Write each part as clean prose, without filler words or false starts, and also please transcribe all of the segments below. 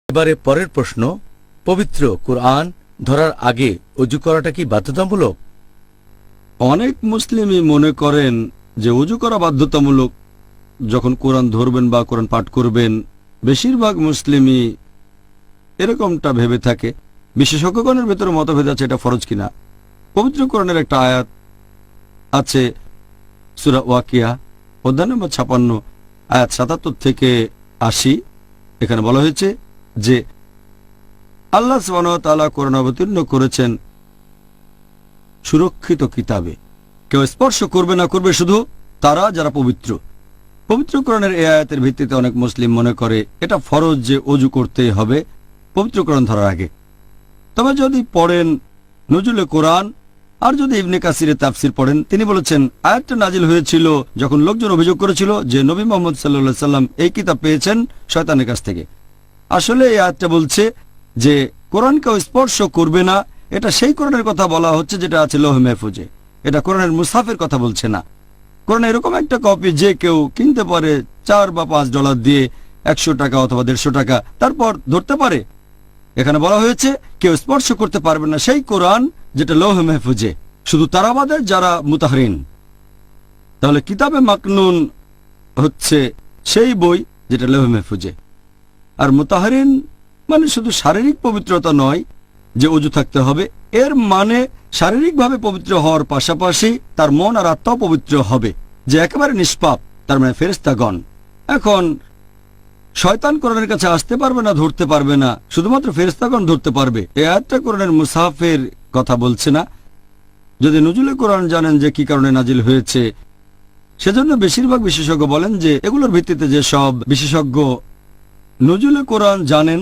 এবারে পরের প্রশ্ন, পবিত্র কোরআন ধরার আগে ওযু করাটা কি বাধ্যতামূলক? অনেক মুসলিমই মনে করেন যে ওযু করা বাধ্যতামূলক যখন কোরআন ধরবেন বা কোরআন পাঠ করবেন। বেশিরভাগ মুসলিমই এরকমটা ভেবে থাকে। বিশেষজ্ঞগণের ভেতরে মতভেদ আছে এটা ফরজ কিনা। পবিত্র কোরআনের একটা আয়াত আছে সূরা ওয়াকিয়া অধ্যায় নম্বর 56 আয়াত 77 থেকে 80। এখানে বলা হয়েছে যে আল্লাহ সুবহানাহু ওয়া তাআলা কোরআন অবতীর্ণ করেছেন সুরক্ষিত কিতাবে। কেউ স্পর্শ করবে না করবে শুধু তারা যারা পবিত্র। পবিত্র কোরআনের এই আয়াতের ভিত্তিতে অনেক মুসলিম মনে করে এটা ফরজ যে ওযু করতেই হবে পবিত্র কোরআন ধরার আগে। তবে যদি পড়েন নজুলে কোরআন আর যদি ইবনে কাসিরের তাফসির পড়েন, তিনি বলেছেন আয়াতটা নাজিল হয়েছিল যখন লোকজন অভিযোগ করেছিল যে নবী মুহাম্মদ সাল্লাল্লাহু আলাইহি সাল্লাম এই কিতাব পেয়েছেন শয়তানের কাছ থেকে। আসলে এই আয়াতটা বলছে যে কোরআনকেও স্পর্শ করবে না। এটা সেই কোরআনের কথা বলা হচ্ছে যেটা আছে লৌহে মাহফুজে। এটা কোরআনের মুসহাফের কথা বলছে না। কোরআন এরকম একটা কপি যে কেউ কিনতে পারে $4 বা $5 দিয়ে, 100 টাকা অথবা 150 টাকা, তারপর ধরতে পারে। এখানে বলা হয়েছে কেউ স্পর্শ করতে পারবে না সেই কোরআন যেটা লৌহে মাহফুজে, শুধু তারা বাদে যারা মুতাহরিন। তাহলে কিতাবে মাকনুন হচ্ছে সেই বই যেটা লৌহে মাহফুজে। আর মুতাহরিন মানে শুধু শারীরিক পবিত্রতা নয় যে ওযু থাকতে হবে, এর মানে শারীরিকভাবে পবিত্র হওয়ার পাশাপাশি তার মন আর আত্মাও পবিত্র হবে, যে একেবারে নিষ্পাপ, তার মানে ফেরেশতাগণ। এখন শয়তান কোরআনের কাছে আসতে পারবে না, ধরতে পারবে না, শুধুমাত্র ফেরেশতাগণ ধরতে পারবে। এই আয়াতটা কোরআনের মুসহাফের কথা বলছে না। যদি নজুলে কোরআন জানেন যে কি কারণে নাজিল হয়েছে, সেজন্য বেশিরভাগ বিশেষজ্ঞ বলেন যে এগুলোর ভিত্তিতে যে সব বিশেষজ্ঞ নজুলে কোরআন জানেন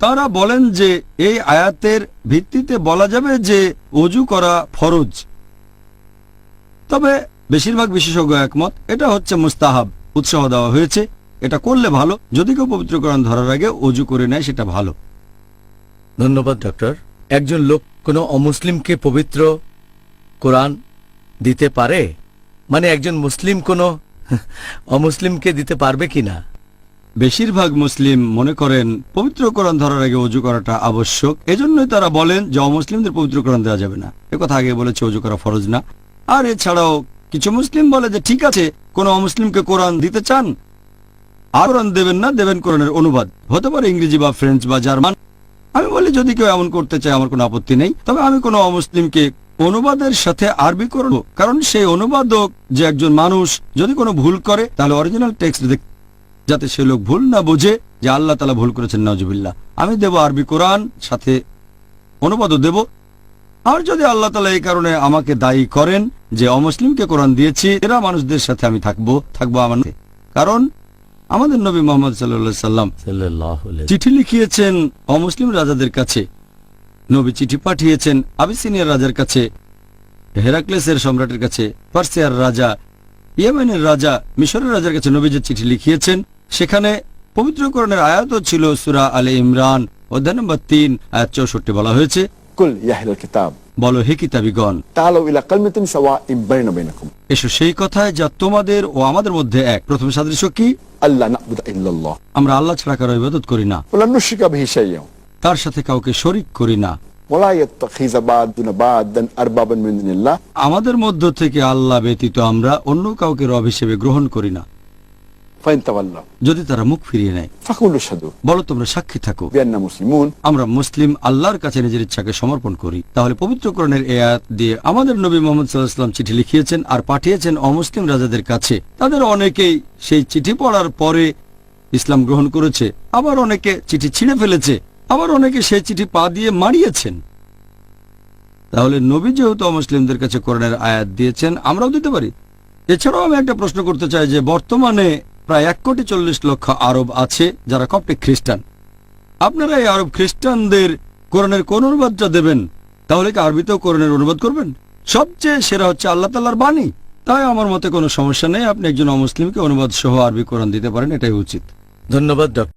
তারা বলেন যে এই আয়াতের ভিত্তিতে বলা যাবে যে ওযু করা ফরজ। তবে বেশিরভাগ বিশেষজ্ঞ একমত এটা হচ্ছে মুস্তাহাব, উৎসাহ দেওয়া হয়েছে, এটা করলে ভালো। যদি কেউ পবিত্র কোরআন ধরার আগে ওযু করে নেয় সেটা ভালো। ধন্যবাদ ডক্টর। একজন লোক কোনো অমুসলিমকে পবিত্র কোরআন দিতে পারে? মানে একজন মুসলিম কোনো অমুসলিমকে দিতে পারবে কিনা? বেশিরভাগ মুসলিম মনে করেন পবিত্র কোরআন ধরার আগে ওযু করাটা আবশ্যক। এজন্যই তারা বলেন যে অমুসলিমদের পবিত্র কোরআন দেওয়া যাবে না। একথা আগে বলেছে ওযু করা ফরজ না। আর এছাড়াও কিছু মুসলিম বলে যে ঠিক আছে, কোনো অমুসলিমকে কোরআন দিতে চান আর কোরআন দেবেন না, দেবেন কোরআনের অনুবাদ, হতে পারে ইংরেজি বা ফ্রেঞ্চ বা জার্মান। আমি বলি যদি কেউ এমন করতে চায় আমার কোনো আপত্তি নেই। তবে আমি কোনো অমুসলিমকে অনুবাদের সাথে আরবি করব, কারণ সেই অনুবাদক যে একজন মানুষ, যদি কোনো ভুল করে তাহলে অরিজিনাল টেক্সট দেখ, যাতে সে লোক ভুল না বোঝে যে আল্লাহ তাআলা ভুল করেছেন নাউজুবিল্লাহ। আমি দেব আরবি কোরআন, সাথে অনুবাদও দেব। আর যদি আল্লাহ তাআলা এই কারণে আমাকে দায়ী করেন যে অমুসলিমকে কোরআন দিয়েছি, এরা মানুষদের সাথে আমি থাকবো আমার, কারণ আমাদের নবী মুহাম্মদ সাল্লাল্লাহু আলাইহি সাল্লাম চিঠি লিখিয়েছেন অমুসলিম রাজাদের কাছে। নবী চিঠি পাঠিয়েছেন আবিসিনিয়ার রাজার কাছে, হেরাক্লেসের সম্রাটের কাছে, পার্সিয়ার রাজা, ইয়েমেনের রাজা, মিশরের রাজার কাছে নবী যে চিঠি লিখিয়েছেন সেখানে পবিত্র কোরআনের আয়াতও ছিল। সূরা আলে ইমরান অধ্যায় নম্বর 3 আয়াত 64 বলা হয়েছে, কুল ইয়া আহলাল কিতাব, বলো হে কিতাবীগণ, তাআলাউ ইলা কালিমাতিন সাওয়াইন বাইনা বাইনাকুম, এসো সেই কথায় যা তোমাদের ও আমাদের মধ্যে এক। প্রথম সাদৃশ্য কি? আল্লা না'বুদু ইল্লাল্লাহ, আমরা আল্লাহ ছাড়া কারো ইবাদত করি না, ওয়া লা নুশরিকা বিহি শাইয়্যান, তার সাথে কাউকে শরীক করি না, ওয়া লা ইয়াত্তাখিযা বা'দুনা বা'দান আরবাবান মিন দুনিল্লাহ, আমাদের মধ্য থেকে আল্লাহ ব্যতীত আমরা অন্য কাউকে রব হিসেবে গ্রহণ করি না। ফাইন তাওয়াল্লাহ, যদি তারা মুখ ফিরিয়ে নেয় ফাকুলু শাহাদু, বলো তোমরা সাক্ষী থাকো বিআন্না মুসলিমুন, আমরা মুসলিম, আল্লাহর কাছে নিজের ইচ্ছাকে সমর্পণ করি। তাহলে পবিত্র কোরআনের এই আয়াত দিয়ে আমাদের নবী মুহাম্মদ সাল্লাল্লাহু আলাইহি ওয়াসাল্লাম চিঠি লিখিয়েছেন আর পাঠিয়েছেন অমুসলিম রাজাদের কাছে। তাদের অনেকেই সেই চিঠি পড়ার পরে ইসলাম গ্রহণ করেছে, আবার অনেকে চিঠি ছিঁড়ে ফেলেছে, আবার অনেকে সেই চিঠি পা দিয়ে মারিয়েছেন। তাহলে নবী যেহেতু অমুসলিমদের কাছে কোরআনের আয়াত দিয়েছেন, আমরাও দিতে পারি। এছাড়াও আমি একটা প্রশ্ন করতে চাই যে বর্তমানে প্রায় 1,40,00,000 আরব আছে যারা কপ্টিক খ্রিস্টান। আপনারা এই আরব খ্রিস্টানদের কোরআনের কোন অনুবাদটা দেবেন? তাহলে কি আরবিতেও কোরআনের অনুবাদ করবেন? সবচেয়ে সেরা হচ্ছে আল্লাহ তাআলার বাণী। তাই আমার মতে কোনো সমস্যা নেই, আপনি একজন অমুসলিমকে অনুবাদ সহ আরবি কোরআন দিতে পারেন, এটাই উচিত। ধন্যবাদ ডক্টর।